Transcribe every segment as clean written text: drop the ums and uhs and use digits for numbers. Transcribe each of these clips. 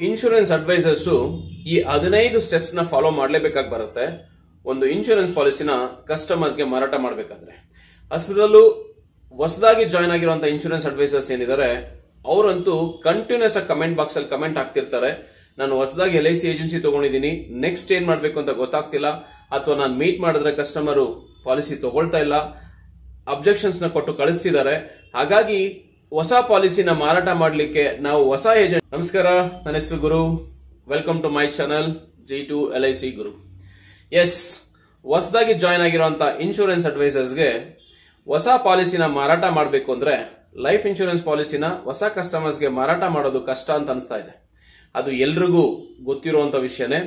Insurance advisors ಈ 15 steps ನ follow ಮಾಡಲೇಬೇಕಾಗಿ ಬರುತ್ತೆ ಒಂದು ಇನ್ಶೂರೆನ್ಸ್ ಪಾಲಿಸಿನ ಕಸ್ಟಮರ್ಸ್ ಗೆ ಮಾರಾಟ ಮಾಡಬೇಕಾದ್ರೆ. ಅಷ್ಟರಲ್ಲೂ ಹೊಸದಾಗಿ ಜಾಯ್ನ್ ಆಗಿರುವಂತಹ ಇನ್ಶೂರೆನ್ಸ್ ಅಡ್ವೈಸರ್ಸ್ ಏನಿದ್ದಾರೆ ಅವರಂತೂ ಕಂಟಿನ್ಯೂಸ್ ಆಗಿ ಕಮೆಂಟ್ ಬಾಕ್ಸ್ ಅಲ್ಲಿ ಕಮೆಂಟ್ ಹಾಕ್ತಿರ್ತಾರೆ. ನಾನು ಹೊಸದಾಗಿ LIC ಏಜೆನ್ಸಿ ತಗೊಂಡಿದ್ದೀನಿ, ನೆಕ್ಸ್ಟ್ ಏನ್ ಮಾಡ್ಬೇಕು ಅಂತ ಗೊತ್ತಾಗ್ತಿಲ್ಲ, ಅಥವಾ ನಾನು ಮೀಟ್ ಮಾಡಿದ್ರೆ ಕಸ್ಟಮರ್ ಪಾಲಿಸಿ ತಗೊಳ್ತಾ ಇಲ್ಲ, ಅಬ್ಜೆಕ್ಷನ್ಸ್ ನ ಕೊಟ್ಟು ಕಳಿಸ್ತಿದ್ದಾರೆ. ಹಾಗಾಗಿ ಹೊಸ ಪಾಲಿಸಿನ ಮಾರಾಟ ಮಾಡಲಿಕ್ಕೆ ನಾವು ಹೊಸ ಏಜೆಂಟ್. ನಮಸ್ಕಾರ, ನನ್ನ ಹೆಸರು Guru. Welcome to my channel G2 LIC Guru. Yes, ಹೊಸದಾಗಿ ಜಾಯ್ನ್ ಆಗಿರುವಂತಹ ಇನ್ಶೂರೆನ್ಸ್ ಅಡ್ವೈಸರ್ಸ್ಗೆ ಹೊಸ ಪಾಲಿಸಿನ ಮಾರಾಟ ಮಾಡಬೇಕು ಅಂದ್ರೆ ಲೈಫ್ ಇನ್ಶೂರೆನ್ಸ್ ಪಾಲಿಸಿನ ಹೊಸ ಕಸ್ಟಮರ್ಸ್ಗೆ ಮಾರಾಟ ಮಾಡೋದು ಕಷ್ಟ ಅಂತ ಅನಿಸ್ತಾ ಇದೆ. ಅದು ಎಲ್ರಿಗೂ ಗೊತ್ತಿರುವಂತ ವಿಷಯನೇ,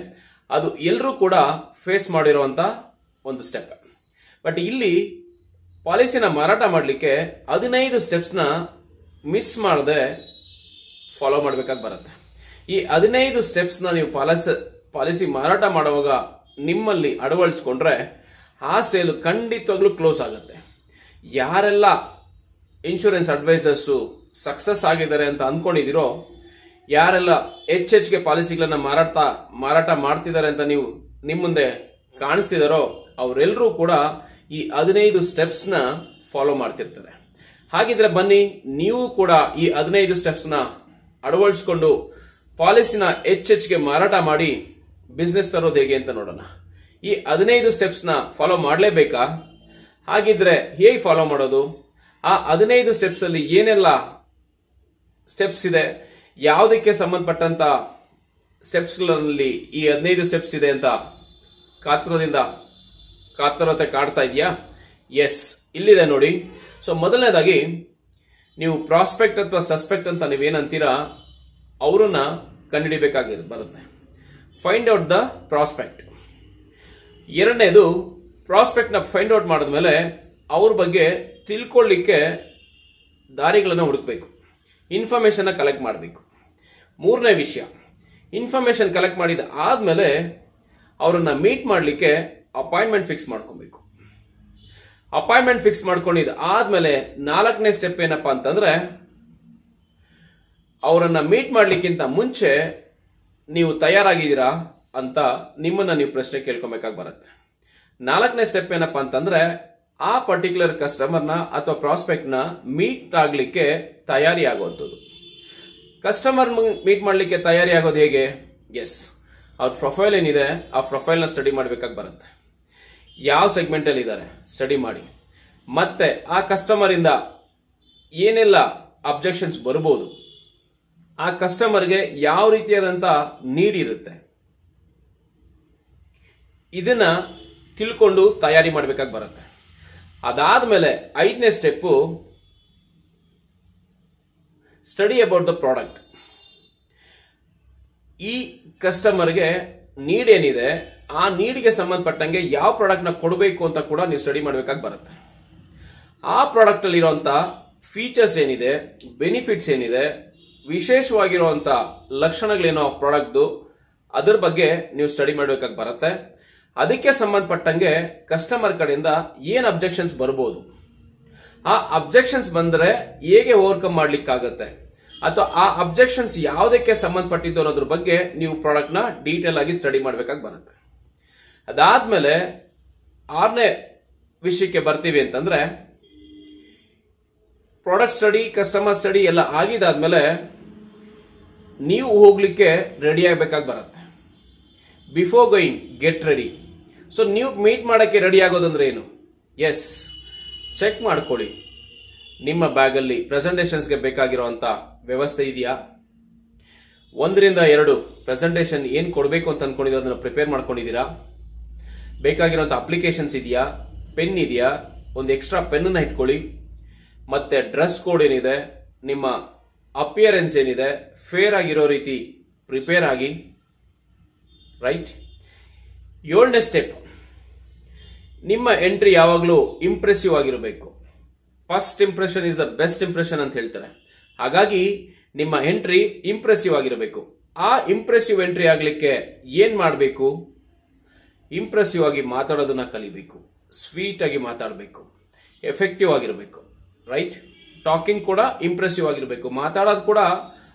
ಅದು ಎಲ್ಲರೂ ಕೂಡ ಫೇಸ್ ಮಾಡಿರುವಂತ ಒಂದು ಸ್ಟೆಪ್. ಬಟ್ ಇಲ್ಲಿ ಪಾಲಿಸಿನ ಮಾರಾಟ ಮಾಡಲಿಕ್ಕೆ 15 ಸ್ಟೆಪ್ಸ್ ನ ಮಿಸ್ ಮಾಡದೆ ಫಾಲೋ ಮಾಡಬೇಕಾಗಿ ಬರುತ್ತೆ. ಈ 15 ಸ್ಟೆಪ್ಸ್ ನ ನೀವು ಪಾಲಿಸಿ ಮಾರಾಟ ಮಾಡುವಾಗ ನಿಮ್ಮಲ್ಲಿ ಅಳವಡಿಸ್ಕೊಂಡ್ರೆ ಆ ಸೇಲ್ ಖಂಡಿತವಾಗ್ಲೂ ಕ್ಲೋಸ್ ಆಗುತ್ತೆ. ಯಾರೆಲ್ಲ ಇನ್ಶೂರೆನ್ಸ್ ಅಡ್ವೈಸರ್ಸ್ ಸಕ್ಸಸ್ ಆಗಿದ್ದಾರೆ ಅಂತ ಅನ್ಕೊಂಡಿದಿರೋ, ಯಾರೆಲ್ಲ ಹೆಚ್ಚೆಚ್ಚಿಗೆ ಪಾಲಿಸಿಗಳನ್ನ ಮಾರಾಟ ಮಾಡ್ತಿದ್ದಾರೆ ಅಂತ ನೀವು ನಿಮ್ಮ ಮುಂದೆ ಕಾಣಿಸ್ತಿದಾರೋ ಅವರೆಲ್ಲರೂ ಕೂಡ ಈ 15 ಸ್ಟೆಪ್ಸ್ ನ ಫಾಲೋ ಮಾಡ್ತಿರ್ತಾರೆ. ಹಾಗಿದ್ರೆ ಬನ್ನಿ, ನೀವು ಕೂಡ ಈ 15 ಸ್ಟೆಪ್ಸ್ ನ ಅಳವಡಿಸಿಕೊಂಡು ಪಾಲಿಸಿನ ಹೆಚ್ಚೆಚ್ಚಿಗೆ ಮಾರಾಟ ಮಾಡಿ ಬಿಸ್ನೆಸ್ ತರೋದು ಹೇಗೆ ಅಂತ ನೋಡೋಣ. ಈ 15 ಸ್ಟೆಪ್ಸ್ ನ ಫಾಲೋ ಮಾಡಲೇಬೇಕಾ? ಹಾಗಿದ್ರೆ ಹೇಗೆ ಫಾಲೋ ಮಾಡೋದು? ಆ 15 ಸ್ಟೆಪ್ಸ್ ಅಲ್ಲಿ ಏನೆಲ್ಲ ಸ್ಟೆಪ್ಸ್ ಇದೆ, ಯಾವುದಕ್ಕೆ ಸಂಬಂಧಪಟ್ಟಂತ ಸ್ಟೆಪ್ಸ್ ಗಳಲ್ಲಿ ಈ 15 ಸ್ಟೆಪ್ಸ್ ಇದೆ ಅಂತ ಕಾತರತೆ ಕಾಡ್ತಾ ಇದೆಯಾ? ಎಸ್, ಇಲ್ಲಿದೆ ನೋಡಿ. ಸೊ ಮೊದಲನೇದಾಗಿ ನೀವು ಪ್ರಾಸ್ಪೆಕ್ಟ್ ಅಥವಾ ಸಸ್ಪೆಕ್ಟ್ ಅಂತ ನೀವೇನಂತೀರಾ ಅವರನ್ನ ಕಂಡುಹಿಡಿಬೇಕಾಗಿರೋದು ಬರುತ್ತೆ. Find out the prospect. ಎರಡನೇದು, ಪ್ರಾಸ್ಪೆಕ್ಟ್ ನ ಫೈಂಡ್ ಔಟ್ ಮಾಡಿದ್ಮೇಲೆ ಅವ್ರ ಬಗ್ಗೆ ತಿಳ್ಕೊಳ್ಳಿಕ್ಕೆ ದಾರಿಗಳನ್ನ ಹುಡುಕ್ಬೇಕು, ಇನ್ಫಾರ್ಮೇಶನ್ ಕಲೆಕ್ಟ್ ಮಾಡಬೇಕು. ಮೂರನೇ ವಿಷಯ, ಇನ್ಫಾರ್ಮೇಶನ್ ಕಲೆಕ್ಟ್ ಮಾಡಿದ ಆದ್ಮೇಲೆ ಅವರನ್ನ ಮೀಟ್ ಮಾಡಲಿಕ್ಕೆ ಅಪಾಯಿಂಟ್ಮೆಂಟ್ ಫಿಕ್ಸ್ ಮಾಡ್ಕೊಬೇಕು. ಅಪಾಯಿಂಟ್ಮೆಂಟ್ ಫಿಕ್ಸ್ ಮಾಡ್ಕೊಂಡಿದ್ದ ಆದ್ಮೇಲೆ 4ನೇ ಸ್ಟೆಪ್ ಏನಪ್ಪಾ ಅಂತಂದ್ರೆ, ಅವರನ್ನ ಮೀಟ್ ಮಾಡ್ಲಿಕ್ಕಿಂತ ಮುಂಚೆ ನೀವು ತಯಾರಾಗಿದ್ದೀರಾ ಅಂತ ನಿಮ್ಮನ್ನ ನೀವು ಪ್ರಶ್ನೆ ಕೇಳ್ಕೊಬೇಕಾಗಿ ಬರುತ್ತೆ. 4ನೇ ಸ್ಟೆಪ್ ಏನಪ್ಪಾ ಅಂತಂದ್ರೆ, ಆ ಪರ್ಟಿಕ್ಯುಲರ್ ಕಸ್ಟಮರ್ನ ಅಥವಾ ಪ್ರಾಸ್ಪೆಕ್ಟ್ ನ ಮೀಟ್ ಆಗ್ಲಿಕ್ಕೆ ತಯಾರಿ ಆಗುವಂಥದ್ದು. ಕಸ್ಟಮರ್ ಮೀಟ್ ಮಾಡ್ಲಿಕ್ಕೆ ತಯಾರಿ ಆಗೋದು ಹೇಗೆ? ಎಸ್, ಅವ್ರ ಪ್ರೊಫೈಲ್ ಏನಿದೆ ಆ ಪ್ರೊಫೈಲ್ ನ ಸ್ಟಡಿ ಮಾಡ್ಬೇಕಾಗಿ ಬರುತ್ತೆ. ಯಾವ ಸೆಗ್ಮೆಂಟ್ ಅಲ್ಲಿ ಇದ್ದಾರೆ ಸ್ಟಡಿ ಮಾಡಿ, ಮತ್ತೆ ಆ ಕಸ್ಟಮರ್ ಇಂದ ಏನೆಲ್ಲ ಅಬ್ಜೆಕ್ಷನ್ಸ್ ಬರಬಹುದು, ಆ ಕಸ್ಟಮರ್ಗೆ ಯಾವ ರೀತಿಯಾದಂತ ನೀಡ್ ಇರುತ್ತೆ, ಇದನ್ನ ತಿಳ್ಕೊಂಡು ತಯಾರಿ ಮಾಡಬೇಕಾಗಿ ಬರುತ್ತೆ. ಅದಾದ್ಮೇಲೆ 5ನೇ step, study about the product. ಈ ಕಸ್ಟಮರ್ಗೆ ನೀಡ್ ಏನಿದೆ ಆ ನೀಡ್ಗೆ ಸಂಬಂಧಪಟ್ಟಂಗೆ ಯಾವ ಪ್ರಾಡಕ್ಟ್ ನ ಕೊಡಬೇಕು ಅಂತ ಕೂಡ ನೀವು ಸ್ಟಡಿ ಮಾಡಬೇಕಾಗಿ ಬರುತ್ತೆ. ಆ ಪ್ರಾಡಕ್ಟ್ ಅಲ್ಲಿ ಇರುವಂತ ಫೀಚರ್ಸ್ ಏನಿದೆ, ಬೆನಿಫಿಟ್ಸ್ ಏನಿದೆ, ವಿಶೇಷವಾಗಿರುವಂತ ಲಕ್ಷಣಗಳೇನೋ ಪ್ರಾಡಕ್ಟ್, ಅದ್ರ ಬಗ್ಗೆ ನೀವು ಸ್ಟಡಿ ಮಾಡಬೇಕಾಗಿ ಬರುತ್ತೆ. ಅದಕ್ಕೆ ಸಂಬಂಧಪಟ್ಟಂಗೆ ಕಸ್ಟಮರ್ ಕಡೆಯಿಂದ ಏನ್ ಅಬ್ಜೆಕ್ಷನ್ಸ್ ಬರ್ಬೋದು, ಆ ಅಬ್ಜೆಕ್ಷನ್ಸ್ ಬಂದ್ರೆ ಹೇಗೆ ಓವರ್ಕಮ್ ಮಾಡ್ಲಿಕ್ಕಾಗತ್ತೆ, ಅಥವಾ ಆ ಅಬ್ಜೆಕ್ಷನ್ಸ್ ಯಾವುದಕ್ಕೆ ಸಂಬಂಧಪಟ್ಟಿದ್ದು ಅನ್ನೋದ್ರ ಬಗ್ಗೆ ನೀವು ಪ್ರಾಡಕ್ಟ್ ನ ಡೀಟೇಲ್ ಆಗಿ ಸ್ಟಡಿ ಮಾಡಬೇಕಾಗಿ ಬರುತ್ತೆ. ಅದಾದ್ಮೇಲೆ 6ನೇ ವಿಷಯಕ್ಕೆ ಬರ್ತೀವಿ ಅಂತಂದ್ರೆ, ಪ್ರಾಡಕ್ಟ್ ಸ್ಟಡಿ, ಕಸ್ಟಮರ್ ಸ್ಟಡಿ ಎಲ್ಲ ಆಗಿದಾದ್ಮೇಲೆ ನೀವು ಹೋಗ್ಲಿಕ್ಕೆ ರೆಡಿ ಆಗಬೇಕಾಗಿ ಬರುತ್ತೆ. Before going get ready. So ನೀವು ಮೀಟ್ ಮಾಡಕ್ಕೆ ರೆಡಿ ಆಗೋದಂದ್ರೆ ಏನು? ಎಸ್, ಚೆಕ್ ಮಾಡ್ಕೊಳ್ಳಿ ನಿಮ್ಮ ಬ್ಯಾಗ್ ಅಲ್ಲಿ ಪ್ರೆಸೆಂಟೇಷನ್ಸ್ಗೆ ಬೇಕಾಗಿರುವಂತ ವ್ಯವಸ್ಥೆ ಇದೆಯಾ, 1ರಿಂದ 2 ಪ್ರೆಸೆಂಟೇಷನ್ ಏನ್ ಕೊಡಬೇಕು ಅಂತ ಅನ್ಕೊಂಡಿದ್ದೀರಾ ಅದನ್ನ ಪ್ರಿಪೇರ್ ಮಾಡ್ಕೊಂಡಿದ್ದೀರಾ, ಬೇಕಾಗಿರುವಂತ ಅಪ್ಲಿಕೇಶನ್ಸ್ ಇದೆಯಾ, ಪೆನ್ ಇದೆಯಾ, ಒಂದು ಎಕ್ಸ್ಟ್ರಾ ಪೆನ್ ಅನ್ನ ಇಟ್ಕೊಳ್ಳಿ, ಮತ್ತೆ ಡ್ರೆಸ್ ಕೋಡ್ ಏನಿದೆ, ನಿಮ್ಮ ಅಪಿಯರೆನ್ಸ್ ಏನಿದೆ, ಫೇರ್ ಆಗಿರೋ ರೀತಿ ಪ್ರಿಪೇರ್ ಆಗಿ. ರೈಟ್. 7ನೇ ಸ್ಟೆಪ್, ನಿಮ್ಮ ಎಂಟ್ರಿ ಯಾವಾಗಲೂ ಇಂಪ್ರೆಸಿವ್ ಆಗಿರಬೇಕು. First impression is the best impression ಅಂತ ಹೇಳ್ತಾರೆ. ಹಾಗಾಗಿ ನಿಮ್ಮ ಎಂಟ್ರಿ ಇಂಪ್ರೆಸಿವ್ ಆಗಿರಬೇಕು. ಆ ಇಂಪ್ರೆಸಿವ್ ಎಂಟ್ರಿ ಆಗ್ಲಿಕ್ಕೆ ಏನ್ ಮಾಡಬೇಕು? ಇಂಪ್ರೆಸಿವ್ ಆಗಿ ಮಾತಾಡೋದನ್ನ ಕಲಿಬೇಕು, ಸ್ವೀಟ್ ಆಗಿ ಮಾತಾಡಬೇಕು, ಎಫೆಕ್ಟಿವ್ ಆಗಿರಬೇಕು. ರೈಟ್. ಟಾಕಿಂಗ್ ಕೂಡ ಇಂಪ್ರೆಸಿವ್ ಆಗಿರಬೇಕು, ಮಾತಾಡೋದು ಕೂಡ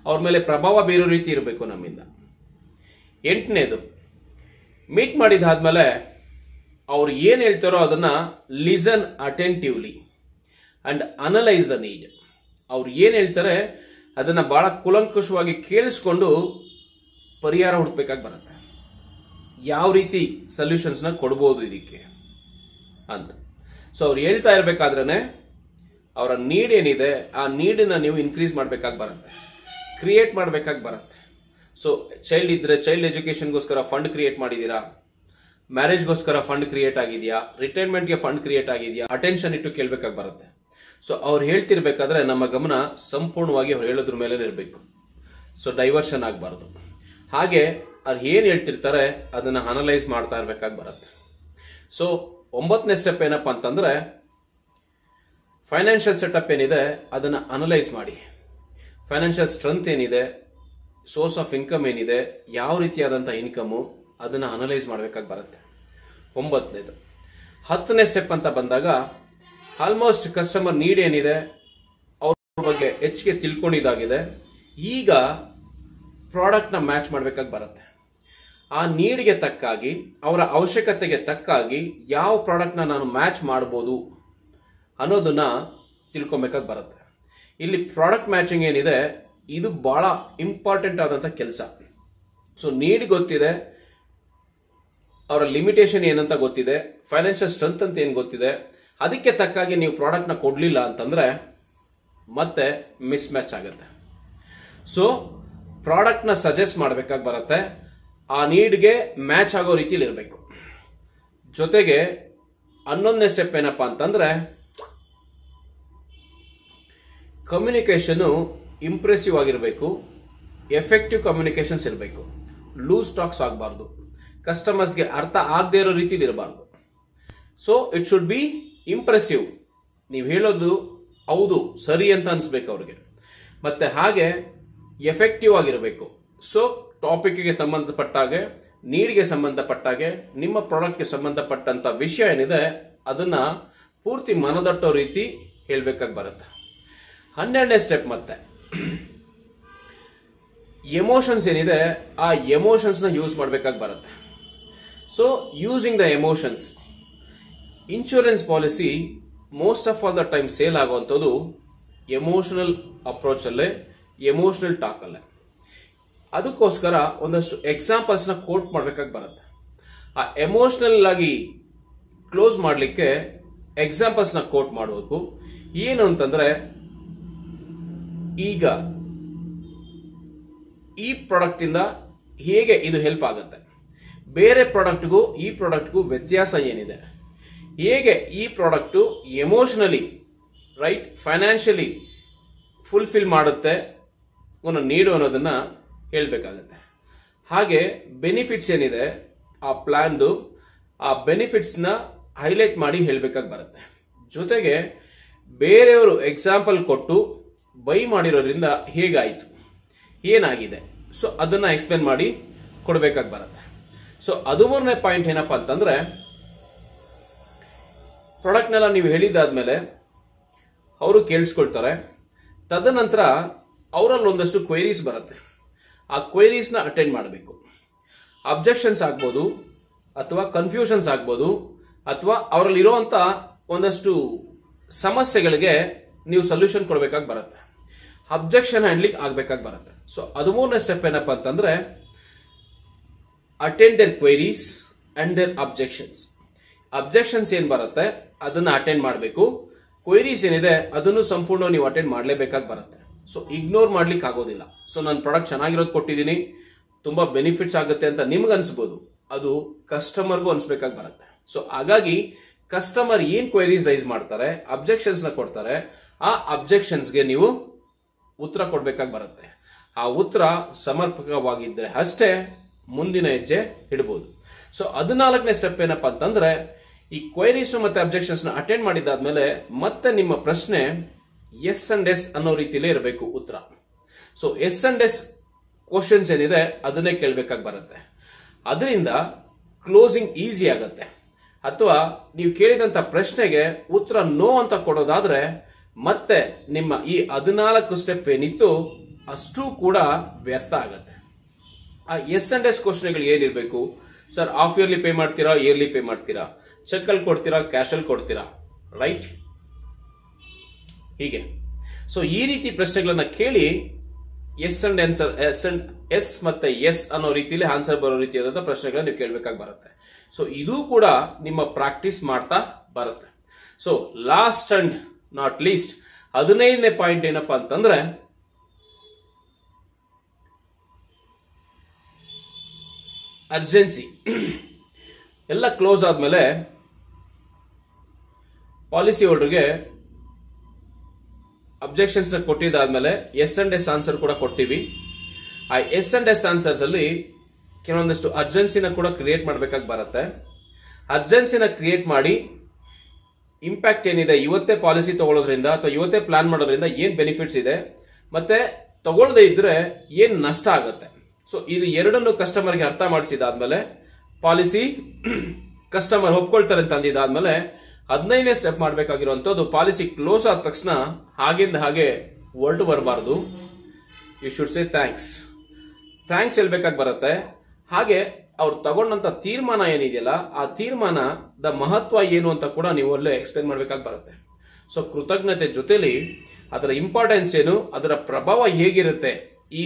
ಅವ್ರ ಮೇಲೆ ಪ್ರಭಾವ ಬೀರೋ ರೀತಿ ಇರಬೇಕು ನಮ್ಮಿಂದ. 8ನೇದು, ಮೀಟ್ ಮಾಡಿದಾದ್ಮೇಲೆ ಅವ್ರು ಏನ್ ಹೇಳ್ತಾರೋ ಅದನ್ನ listen attentively and analyse the need. ಅವ್ರು ಏನ್ ಹೇಳ್ತಾರೆ ಅದನ್ನ ಬಹಳ ಕೂಲಂಕಷವಾಗಿ ಕೇಳಿಸ್ಕೊಂಡು ಪರಿಹಾರ ಹುಡುಕ್ಬೇಕಾಗಿ ಬರುತ್ತೆ. ಯಾವ ರೀತಿ ಸೊಲ್ಯೂಷನ್ಸ್ ನ ಕೊಡ್ಬೋದು ಇದಕ್ಕೆ ಅಂತ. ಸೊ ಅವ್ರು ಹೇಳ್ತಾ ಇರ್ಬೇಕಾದ್ರೇನೆ ಅವರ ನೀಡ್ ಏನಿದೆ ಆ ನೀಡನ್ನ ನೀವು ಇನ್ಕ್ರೀಸ್ ಮಾಡ್ಬೇಕಾಗಿ ಬರುತ್ತೆ, ಕ್ರಿಯೇಟ್ ಮಾಡ್ಬೇಕಾಗಿ ಬರುತ್ತೆ. ಸೊ ಚೈಲ್ಡ್ ಇದ್ರೆ ಚೈಲ್ಡ್ ಎಜುಕೇಶನ್ಗೋಸ್ಕರ ಫಂಡ್ ಕ್ರಿಯೇಟ್ ಮಾಡಿದೀರಾ, ಮ್ಯಾರೇಜ್ಗೋಸ್ಕರ ಫಂಡ್ ಕ್ರಿಯೇಟ್ ಆಗಿದೆಯಾ, ರಿಟೈರ್ಮೆಂಟ್ಗೆ ಫಂಡ್ ಕ್ರಿಯೇಟ್ ಆಗಿದೆಯಾ, ಅಟೆನ್ಷನ್ ಇಟ್ಟು ಕೇಳ್ಬೇಕಾಗಿ ಬರುತ್ತೆ. ಸೊ ಅವ್ರು ಹೇಳ್ತಿರ್ಬೇಕಾದ್ರೆ ನಮ್ಮ ಗಮನ ಸಂಪೂರ್ಣವಾಗಿ ಅವ್ರು ಹೇಳೋದ್ರ ಮೇಲೆ ಇರಬೇಕು. ಸೊ ಡೈವರ್ಷನ್ ಆಗಬಾರ್ದು. ಹಾಗೆ ಅವ್ರು ಏನ್ ಹೇಳ್ತಿರ್ತಾರೆ ಅದನ್ನ ಅನಲೈಸ್ ಮಾಡ್ತಾ ಇರ್ಬೇಕಾಗಿ ಬರುತ್ತೆ. ಸೊ 9ನೇ ಸ್ಟೆಪ್ ಏನಪ್ಪಾ ಅಂತಂದ್ರೆ ಫೈನಾನ್ಷಿಯಲ್ ಸೆಟಪ್ ಏನಿದೆ ಅದನ್ನ ಅನಲೈಸ್ ಮಾಡಿ. ಫೈನಾನ್ಷಿಯಲ್ ಸ್ಟ್ರೆಂತ್ ಏನಿದೆ, ಸೋರ್ಸ್ ಆಫ್ ಇನ್ಕಮ್ ಏನಿದೆ, ಯಾವ ರೀತಿಯಾದಂತಹ ಇನ್ಕಮು ಅದನ್ನ ಅನಲೈಸ್ ಮಾಡಬೇಕಾಗಿ ಬರುತ್ತೆ. 9ನೇದು. 10ನೇ ಸ್ಟೆಪ್ ಅಂತ ಬಂದಾಗ ಆಲ್ಮೋಸ್ಟ್ ಕಸ್ಟಮರ್ ನೀಡ್ ಏನಿದೆ ಅವ್ರ ಬಗ್ಗೆ ಹೆಚ್ಚಿಗೆ ತಿಳ್ಕೊಂಡಿದ್ದಾಗಿದೆ. ಈಗ ಪ್ರಾಡಕ್ಟ್ ನ ಮ್ಯಾಚ್ ಮಾಡಬೇಕಾಗಿ ಬರುತ್ತೆ. ಆ ನೀಡ್ಗೆ ತಕ್ಕಾಗಿ, ಅವರ ಅವಶ್ಯಕತೆಗೆ ತಕ್ಕಾಗಿ ಯಾವ ಪ್ರಾಡಕ್ಟ್ ನಾನು ಮ್ಯಾಚ್ ಮಾಡಬಹುದು ಅನ್ನೋದನ್ನ ತಿಳ್ಕೊಬೇಕಾಗಿ ಬರುತ್ತೆ. ಇಲ್ಲಿ ಪ್ರಾಡಕ್ಟ್ ಮ್ಯಾಚಿಂಗ್ ಏನಿದೆ ಇದು ಬಹಳ ಇಂಪಾರ್ಟೆಂಟ್ ಆದಂತ ಕೆಲಸ. ಸೊ ನೀಡ್ ಗೊತ್ತಿದೆ, ಅವರ ಲಿಮಿಟೇಷನ್ ಏನಂತ ಗೊತ್ತಿದೆ, ಫೈನಾನ್ಷಿಯಲ್ ಸ್ಟ್ರೆಂತ್ ಅಂತ ಏನ್ ಗೊತ್ತಿದೆ, ಅದಕ್ಕೆ ತಕ್ಕಾಗಿ ನೀವು ಪ್ರಾಡಕ್ಟ್ ನ ಕೊಡ್ಲಿಲ್ಲ ಅಂತಂದ್ರೆ ಮತ್ತೆ ಮಿಸ್ ಮ್ಯಾಚ್ ಆಗುತ್ತೆ. ಸೊ ಪ್ರಾಡಕ್ಟ್ ನ ಸಜೆಸ್ಟ್ ಮಾಡಬೇಕಾಗಿ ಬರುತ್ತೆ, ಆ ನೀಡ್ಗೆ ಮ್ಯಾಚ್ ಆಗೋ ರೀತಿಲಿ ಇರಬೇಕು. ಜೊತೆಗೆ 11ನೇ ಸ್ಟೆಪ್ ಏನಪ್ಪಾ ಅಂತಂದ್ರೆ ಕಮ್ಯುನಿಕೇಶನ್ ಇಂಪ್ರೆಸಿವ್ ಆಗಿರಬೇಕು, ಎಫೆಕ್ಟಿವ್ ಕಮ್ಯುನಿಕೇಶನ್ಸ್ ಇರಬೇಕು, ಲೂಸ್ ಟಾಕ್ಸ್ ಆಗಬಾರ್ದು, ಕಸ್ಟಮರ್ಸ್ಗೆ ಅರ್ಥ ಆಗದೆ ಇರೋ ರೀತಿಲಿ ಇರಬಾರ್ದು. So it should be impressive. ನೀವು ಹೇಳೋದು ಹೌದು ಸರಿ ಅಂತ ಅನ್ಸ್ಬೇಕು ಅವ್ರಿಗೆ. ಮತ್ತೆ ಹಾಗೆ ಎಫೆಕ್ಟಿವ್ ಆಗಿರಬೇಕು. ಸೊ ಟಾಪಿಕ್ಗೆ ಸಂಬಂಧಪಟ್ಟಾಗೆ, ನೀಡ್ಗೆ ಸಂಬಂಧಪಟ್ಟಾಗೆ, ನಿಮ್ಮ ಪ್ರಾಡಕ್ಟ್ಗೆ ಸಂಬಂಧಪಟ್ಟಂತ ವಿಷಯ ಏನಿದೆ ಅದನ್ನ ಪೂರ್ತಿ ಮನದಟ್ಟೋ ರೀತಿ ಹೇಳ್ಬೇಕಾಗಿ ಬರುತ್ತೆ. 12ನೇ ಸ್ಟೆಪ್ ಮತ್ತೆ ಎಮೋಷನ್ಸ್ ಏನಿದೆ ಆ ಎಮೋಷನ್ಸ್ ನ ಯೂಸ್ ಮಾಡಬೇಕಾಗಿ ಬರುತ್ತೆ. So using the emotions. Insurance policy most of all the time sale ಆಗುವಂಥದ್ದು ಎಮೋಷನಲ್ ಅಪ್ರೋಚ್ ಅಲ್ಲೇ, ಎಮೋಷನಲ್ ಟಾಕ್ ಅಲ್ಲೇ. ಅದಕ್ಕೋಸ್ಕರ ಒಂದಷ್ಟು ಎಕ್ಸಾಂಪಲ್ಸ್ ನ ಕೋಟ್ ಮಾಡಬೇಕಾಗಿ ಬರುತ್ತೆ. ಆ ಎಮೋಷನಲ್ ಆಗಿ ಕ್ಲೋಸ್ ಮಾಡಲಿಕ್ಕೆ ಎಕ್ಸಾಂಪಲ್ಸ್ ನ ಕೋಟ್ ಮಾಡಬೇಕು. ಏನು ಅಂತಂದ್ರೆ, ಈಗ ಈ ಪ್ರಾಡಕ್ಟ್ ಇಂದ ಹೇಗೆ ಇದು ಹೆಲ್ಪ್ ಆಗುತ್ತೆ, ಬೇರೆ ಪ್ರಾಡಕ್ಟ್ಗೂ ಈ ಪ್ರಾಡಕ್ಟ್ಗೂ ವ್ಯತ್ಯಾಸ ಏನಿದೆ, ಹೇಗೆ ಈ product emotionally right financially fulfil ಮಾಡುತ್ತೆ ಒಂದು ನೀಡು ಅನ್ನೋದನ್ನ ಹೇಳ್ಬೇಕಾಗತ್ತೆ. ಹಾಗೆ ಬೆನಿಫಿಟ್ಸ್ ಏನಿದೆ ಆ ಪ್ಲಾನ್ದು, ಆ ಬೆನಿಫಿಟ್ಸ್ ನ ಹೈಲೈಟ್ ಮಾಡಿ ಹೇಳ್ಬೇಕಾಗಿ ಬರುತ್ತೆ. ಜೊತೆಗೆ ಬೇರೆಯವರು ಎಕ್ಸಾಂಪಲ್ ಕೊಟ್ಟು ಬೈ ಮಾಡಿರೋದ್ರಿಂದ ಹೇಗಾಯ್ತು, ಏನಾಗಿದೆ, ಸೊ ಅದನ್ನ ಎಕ್ಸ್ಪ್ಲೇನ್ ಮಾಡಿ ಕೊಡ್ಬೇಕಾಗಿ ಬರುತ್ತೆ. ಸೊ 13ನೇ ಪಾಯಿಂಟ್ ಏನಪ್ಪಾ ಅಂತಂದ್ರೆ, ಪ್ರಾಡಕ್ಟ್ನೆಲ್ಲ ನೀವು ಹೇಳಿದಾದ್ಮೇಲೆ ಅವರು ಕೇಳಿಸ್ಕೊಳ್ತಾರೆ. ತದನಂತರ ಅವರಲ್ಲಿ ಒಂದಷ್ಟು ಕ್ವೈರೀಸ್ ಬರುತ್ತೆ. ಆ ಕ್ವೈರೀಸ್ ನ ಅಟೆಂಡ್ ಮಾಡಬೇಕು. ಅಬ್ಜೆಕ್ಷನ್ಸ್ ಆಗ್ಬೋದು, ಅಥವಾ ಕನ್ಫ್ಯೂಷನ್ಸ್ ಆಗ್ಬೋದು, ಅಥವಾ ಅವರಲ್ಲಿ ಇರುವಂತ ಒಂದಷ್ಟು ಸಮಸ್ಯೆಗಳಿಗೆ ನೀವು ಸೊಲ್ಯೂಷನ್ ಕೊಡಬೇಕಾಗಿ ಬರುತ್ತೆ. ಅಬ್ಜೆಕ್ಷನ್ ಹ್ಯಾಂಡ್ಲಿಂಗ್ ಆಗ್ಬೇಕಾಗಿ ಬರುತ್ತೆ. ಸೊ 13ನೇ ಸ್ಟೆಪ್ ಏನಪ್ಪಾ ಅಂತಂದ್ರೆ, attend their queries and their objections. Objections ಏನ್ ಬರುತ್ತೆ ಅದನ್ನ ಅಟೆಂಡ್ ಮಾಡಬೇಕು. ಕ್ವೈರೀಸ್ ಏನಿದೆ ಅದನ್ನು ಸಂಪೂರ್ಣ ನೀವು ಅಟೆಂಡ್ ಮಾಡಲೇಬೇಕಾಗಿ ಬರುತ್ತೆ. ಸೊ ಇಗ್ನೋರ್ ಮಾಡ್ಲಿಕ್ಕೆ ಆಗೋದಿಲ್ಲ. ಸೊ ನಾನು ಪ್ರಾಡಕ್ಟ್ ಚೆನ್ನಾಗಿರೋದು ಕೊಟ್ಟಿದ್ದೀನಿ, ತುಂಬಾ ಬೆನಿಫಿಟ್ಸ್ ಆಗುತ್ತೆ ಅಂತ ನಿಮ್ಗೆ ಅನ್ಸ್ಬೋದು, ಅದು ಕಸ್ಟಮರ್ಗೂ ಅನ್ಸ್ಬೇಕಾಗಿ ಬರುತ್ತೆ. ಸೊ ಹಾಗಾಗಿ ಕಸ್ಟಮರ್ ಏನ್ ಕ್ವೈರೀಸ್ ರೈಸ್ ಮಾಡ್ತಾರೆ, ಅಬ್ಜೆಕ್ಷನ್ಸ್ ನ ಕೊಡ್ತಾರೆ, ಆ ಅಬ್ಜೆಕ್ಷನ್ಸ್ಗೆ ನೀವು ಉತ್ತರ ಕೊಡ್ಬೇಕಾಗಿ ಬರುತ್ತೆ. ಆ ಉತ್ತರ ಸಮರ್ಪಕವಾಗಿದ್ದರೆ ಅಷ್ಟೇ ಮುಂದಿನ ಹೆಜ್ಜೆ ಇಡಬಹುದು. ಸೊ 14ನೇ ಸ್ಟೆಪ್ ಏನಪ್ಪಾ ಅಂತಂದ್ರೆ, ಈ ಕ್ವೈರೀಸ್ ಮತ್ತೆ ಅಬ್ಜೆಕ್ಷನ್ಸ್ ನ ಅಟೆಂಡ್ ಮಾಡಿದಾದ್ಮೇಲೆ ಮತ್ತೆ ನಿಮ್ಮ ಪ್ರಶ್ನೆ ಎಸ್ ಅಂಡ್ ಎಸ್ ಅನ್ನೋ ರೀತಿಯಲ್ಲೇ ಇರಬೇಕು ಉತ್ತರ. So yes and yes questions ಏನಿದೆ ಅದನ್ನೇ ಕೇಳಬೇಕಾಗಿ ಬರುತ್ತೆ. ಅದರಿಂದ ಕ್ಲೋಸಿಂಗ್ ಈಸಿ ಆಗತ್ತೆ. ಅಥವಾ ನೀವು ಕೇಳಿದಂತ ಪ್ರಶ್ನೆಗೆ ಉತ್ತರ ನೋ ಅಂತ ಕೊಡೋದಾದ್ರೆ ಮತ್ತೆ ನಿಮ್ಮ ಈ 14 ಸ್ಟೆಪ್ ಏನಿತ್ತು ಅಷ್ಟು ಕೂಡ ವ್ಯರ್ಥ ಆಗತ್ತೆ. ಆ ಎಸ್ ಅಂಡ್ ಎಸ್ ಕ್ವಶನ್ಗಳು ಏನಿರಬೇಕು ಸರ್, ಹಾಫ್ ಇಯರ್ಲಿ ಪೇ ಮಾಡ್ತೀರಾ, ಇಯರ್ಲಿ ಪೇ ಮಾಡ್ತೀರಾ, ಚೆಕ್ ಅಲ್ಲಿ ಕೊಡ್ತೀರಾ, ಕ್ಯಾಶ್ ಅಲ್ಲಿ ಕೊಡ್ತೀರಾ, ರೈಟ್? ಹೀಗೆ ಸೊ ಈ ರೀತಿ ಪ್ರಶ್ನೆಗಳನ್ನ ಕೇಳಿ ಎಸ್ ಅಂಡ್ ಆನ್ಸರ್, ಎಸ್ ಮತ್ತೆ ಎಸ್ ಅನ್ನೋ ರೀತಿಯಲ್ಲಿ ಆನ್ಸರ್ ಬರೋ ರೀತಿಯಾದಂತಹ ಪ್ರಶ್ನೆಗಳನ್ನ ನೀವು ಕೇಳಬೇಕಾಗಿ ಬರುತ್ತೆ. ಸೊ ಇದು ಕೂಡ ನಿಮ್ಮ ಪ್ರಾಕ್ಟೀಸ್ ಮಾಡ್ತಾ ಬರುತ್ತೆ. So last and not least 15ನೇ ಪಾಯಿಂಟ್ ಏನಪ್ಪಾ ಅಂತಂದ್ರೆ, ಅರ್ಜೆನ್ಸಿ. ಎಲ್ಲ ಕ್ಲೋಸ್ ಆದ್ಮೇಲೆ ಪಾಲಿಸಿ ಹೋಲ್ಡರ್ಗೆ ಅಬ್ಜೆಕ್ಷನ್ಸ್ ಕೊಟ್ಟಿದ್ದಾದ್ಮೇಲೆ ಎಸ್ ಅಂಡ್ ಎಸ್ ಆನ್ಸರ್ ಕೂಡ ಕೊಡ್ತೀವಿ. ಆ ಎಸ್ ಅಂಡ್ ಎಸ್ ಆನ್ಸರ್ಸ್ ಅಲ್ಲಿ ಕೆಲವೊಂದಷ್ಟು ಅರ್ಜೆನ್ಸಿನ ಕೂಡ ಕ್ರಿಯೇಟ್ ಮಾಡಬೇಕಾಗಿ ಬರುತ್ತೆ. ಅರ್ಜೆನ್ಸಿನ ಕ್ರಿಯೇಟ್ ಮಾಡಿ ಇಂಪ್ಯಾಕ್ಟ್ ಏನಿದೆ, ಇವತ್ತೇ ಪಾಲಿಸಿ ತಗೊಳ್ಳೋದ್ರಿಂದ ಅಥವಾ ಇವತ್ತೇ ಪ್ಲಾನ್ ಮಾಡೋದ್ರಿಂದ ಏನ್ ಬೆನಿಫಿಟ್ಸ್ ಇದೆ, ಮತ್ತೆ ತಗೊಳ್ಳದೆ ಇದ್ರೆ ಏನ್ ನಷ್ಟ ಆಗುತ್ತೆ. ಸೊ ಇದು ಎರಡನ್ನು ಕಸ್ಟಮರ್ಗೆ ಅರ್ಥ ಮಾಡಿಸಿದಾದ್ಮೇಲೆ, ಪಾಲಿಸಿ ಕಸ್ಟಮರ್ ಒಪ್ಕೊಳ್ತಾರೆ ಅಂತ ಅಂದಿದ್ದಾದ್ಮೇಲೆ 15ನೇ ಸ್ಟೆಪ್ ಮಾಡಬೇಕಾಗಿರುವಂತದ್ದು, ಪಾಲಿಸಿ ಕ್ಲೋಸ್ ಆದ ತಕ್ಷಣ ಹಾಗಿಂದ ಹಾಗೆ ಹೊರಟು ಬರಬಾರ್ದು. ಯು ಶುಡ್ ಸೇ ಥ್ಯಾಂಕ್ಸ್ ಹೇಳ್ಬೇಕಾಗಿ ಬರುತ್ತೆ. ಹಾಗೆ ಅವ್ರು ತಗೊಂಡಂತ ತೀರ್ಮಾನ ಏನಿದೆಯಲ್ಲ, ಆ ತೀರ್ಮಾನದ ಮಹತ್ವ ಏನು ಅಂತ ಕೂಡ ನೀವು ಅಲ್ಲೇ ಎಕ್ಸ್ಪ್ಲೇನ್ ಮಾಡ್ಬೇಕಾಗಿ ಬರುತ್ತೆ. ಸೊ ಕೃತಜ್ಞತೆ ಜೊತೆಲಿ ಅದರ ಇಂಪಾರ್ಟೆನ್ಸ್ ಏನು, ಅದರ ಪ್ರಭಾವ ಹೇಗಿರುತ್ತೆ, ಈ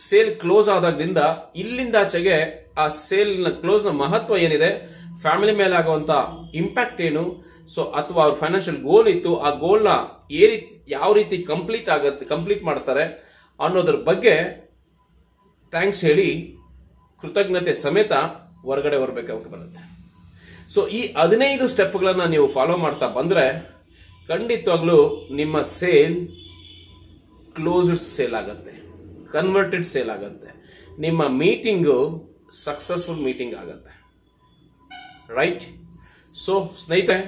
ಸೇಲ್ ಕ್ಲೋಸ್ ಆದಾಗ್ಲಿಂದ ಇಲ್ಲಿಂದಾಚೆಗೆ ಆ ಸೇಲ್ ನ ಕ್ಲೋಸ್ ನ ಮಹತ್ವ ಏನಿದೆ, ಫ್ಯಾಮಿಲಿ ಮೇಲೆ ಆಗುವಂತ ಇಂಪ್ಯಾಕ್ಟ್ ಏನು, ಸೊ ಅಥವಾ ಅವ್ರ ಫೈನಾನ್ಷಿಯಲ್ ಗೋಲ್ ಇತ್ತು, ಆ ಗೋಲ್ ನ ಯಾವ ರೀತಿ ಕಂಪ್ಲೀಟ್ ಮಾಡ್ತಾರೆ ಅನ್ನೋದ್ರ ಬಗ್ಗೆ ಥ್ಯಾಂಕ್ಸ್ ಹೇಳಿ ಕೃತಜ್ಞತೆ ಸಮೇತ ಹೊರಗಡೆ ಬರಬೇಕಾಗಿ ಬರುತ್ತೆ. ಸೊ ಈ 15 ಸ್ಟೆಪ್ಗಳನ್ನ ನೀವು ಫಾಲೋ ಮಾಡ್ತಾ ಬಂದ್ರೆ ಖಂಡಿತವಾಗ್ಲೂ ನಿಮ್ಮ ಸೇಲ್ ಕ್ಲೋಸ್ಡ್ ಸೇಲ್ ಆಗತ್ತೆ, ಕನ್ವರ್ಟೆಡ್ ಸೇಲ್ ಆಗತ್ತೆ, ನಿಮ್ಮ ಮೀಟಿಂಗು ಸಕ್ಸಸ್ಫುಲ್ ಮೀಟಿಂಗ್ ಆಗತ್ತೆ, ರೈಟ್? ಸೊ ಸ್ನೇಹಿತರೆ,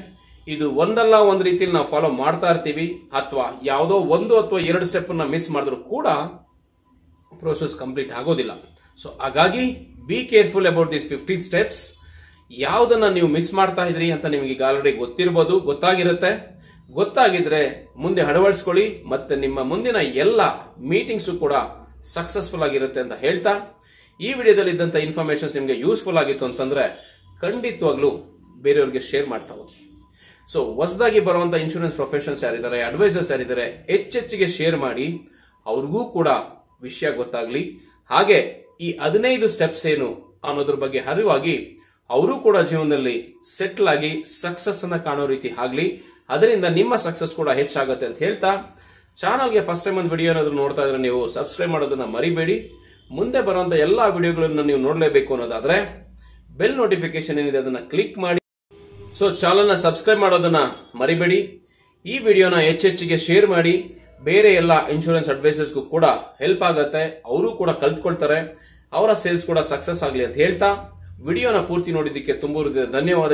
ಇದು ಒಂದಲ್ಲ ಒಂದು ರೀತಿಯಲ್ಲಿ ನಾವು ಫಾಲೋ ಮಾಡ್ತಾ ಇರ್ತೀವಿ, ಅಥವಾ ಯಾವುದೋ ಒಂದು ಅಥವಾ 2 ಸ್ಟೆಪ್ ಮಿಸ್ ಮಾಡಿದ್ರು ಕೂಡ ಪ್ರೋಸೆಸ್ ಕಂಪ್ಲೀಟ್ ಆಗೋದಿಲ್ಲ. ಸೊ ಹಾಗಾಗಿ be careful about this 15 steps. ಯಾವುದನ್ನ ನೀವು ಮಿಸ್ ಮಾಡ್ತಾ ಇದ್ರಿ ಅಂತ ನಿಮಗೆ ಈಗ ಆಲ್ರೆಡಿ ಗೊತ್ತಿರಬಹುದು, ಗೊತ್ತಾಗಿದ್ರೆ ಮುಂದೆ ಅಳವಡಿಸ್ಕೊಳ್ಳಿ, ಮತ್ತೆ ನಿಮ್ಮ ಮುಂದಿನ ಎಲ್ಲ ಮೀಟಿಂಗ್ಸ್ ಕೂಡ ಸಕ್ಸಸ್ಫುಲ್ ಆಗಿರುತ್ತೆ ಅಂತ ಹೇಳ್ತಾ, ಈ ವಿಡಿಯೋದಲ್ಲಿ ಇದ್ದಂತ ಇನ್ಫಾರ್ಮೇಶನ್ಸ್ ನಿಮಗೆ ಯೂಸ್ಫುಲ್ ಆಗಿತ್ತು ಅಂತಂದ್ರೆ ಖಂಡಿತವಾಗ್ಲೂ ಬೇರೆಯವ್ರಿಗೆ ಶೇರ್ ಮಾಡ್ತಾ ಹೋಗಿ. ಸೊ ಹೊಸದಾಗಿ ಬರುವಂತ ಇನ್ಶೂರೆನ್ಸ್ ಪ್ರೊಫೆಷನಲ್ಸ್ ಯಾರಿದ್ದಾರೆ, ಅಡ್ವೈಸರ್ಸ್ ಯಾರಿದ್ದಾರೆ, ಹೆಚ್ಚೆಚ್ಚಿಗೆ ಶೇರ್ ಮಾಡಿ, ಅವ್ರಿಗೂ ಕೂಡ ವಿಷಯ ಗೊತ್ತಾಗ್ಲಿ. ಹಾಗೆ ಈ 15 ಸ್ಟೆಪ್ಸ್ ಏನು ಅನ್ನೋದ್ರ ಬಗ್ಗೆ ಅರಿವಾಗಿ ಅವರು ಕೂಡ ಜೀವನದಲ್ಲಿ ಸೆಟ್ಲ್ ಆಗಿ ಸಕ್ಸಸ್ ಅನ್ನ ಕಾಣೋ ರೀತಿ ಆಗ್ಲಿ. ಅದರಿಂದ ನಿಮ್ಮ ಸಕ್ಸಸ್ ಕೂಡ ಹೆಚ್ಚಾಗುತ್ತೆ ಅಂತ ಹೇಳ್ತಾ, ಚಾನಲ್ಗೆ ಫಸ್ಟ್ ಟೈಮ್ ಒಂದು ವಿಡಿಯೋ ಏನಾದ್ರು ನೋಡ್ತಾ ಇದ್ರೆ ನೀವು ಸಬ್ಸ್ಕ್ರೈಬ್ ಮಾಡೋದನ್ನ ಮರಿಬೇಡಿ. ಮುಂದೆ ಬರುವಂತ ಎಲ್ಲಾ ವಿಡಿಯೋಗಳನ್ನ ನೀವು ನೋಡಲೇಬೇಕು ಅನ್ನೋದಾದ್ರೆ ಬೆಲ್ ನೋಟಿಫಿಕೇಶನ್ ಏನಿದೆ ಅದನ್ನ ಕ್ಲಿಕ್ ಮಾಡಿ. ಸೊ ಚಾನಲ್ನ ಸಬ್ಸ್ಕ್ರೈಬ್ ಮಾಡೋದನ್ನ ಮರಿಬೇಡಿ. ಈ ವಿಡಿಯೋನ ಹೆಚ್ಚೆಚ್ಚಿಗೆ ಶೇರ್ ಮಾಡಿ, ಬೇರೆ ಎಲ್ಲ ಇನ್ಶೂರೆನ್ಸ್ ಅಡ್ವೈಸರ್ಸ್ಗೂ ಕೂಡ ಹೆಲ್ಪ್ ಆಗತ್ತೆ, ಅವರು ಕೂಡ ಕಲ್ತ್ಕೊಳ್ತಾರೆ, ಅವರ ಸೇಲ್ಸ್ ಕೂಡ ಸಕ್ಸಸ್ ಆಗಲಿ ಅಂತ ಹೇಳ್ತಾ, ವಿಡಿಯೋನ ಪೂರ್ತಿ ನೋಡಿದ್ದಕ್ಕೆ ತುಂಬ ಧನ್ಯವಾದ.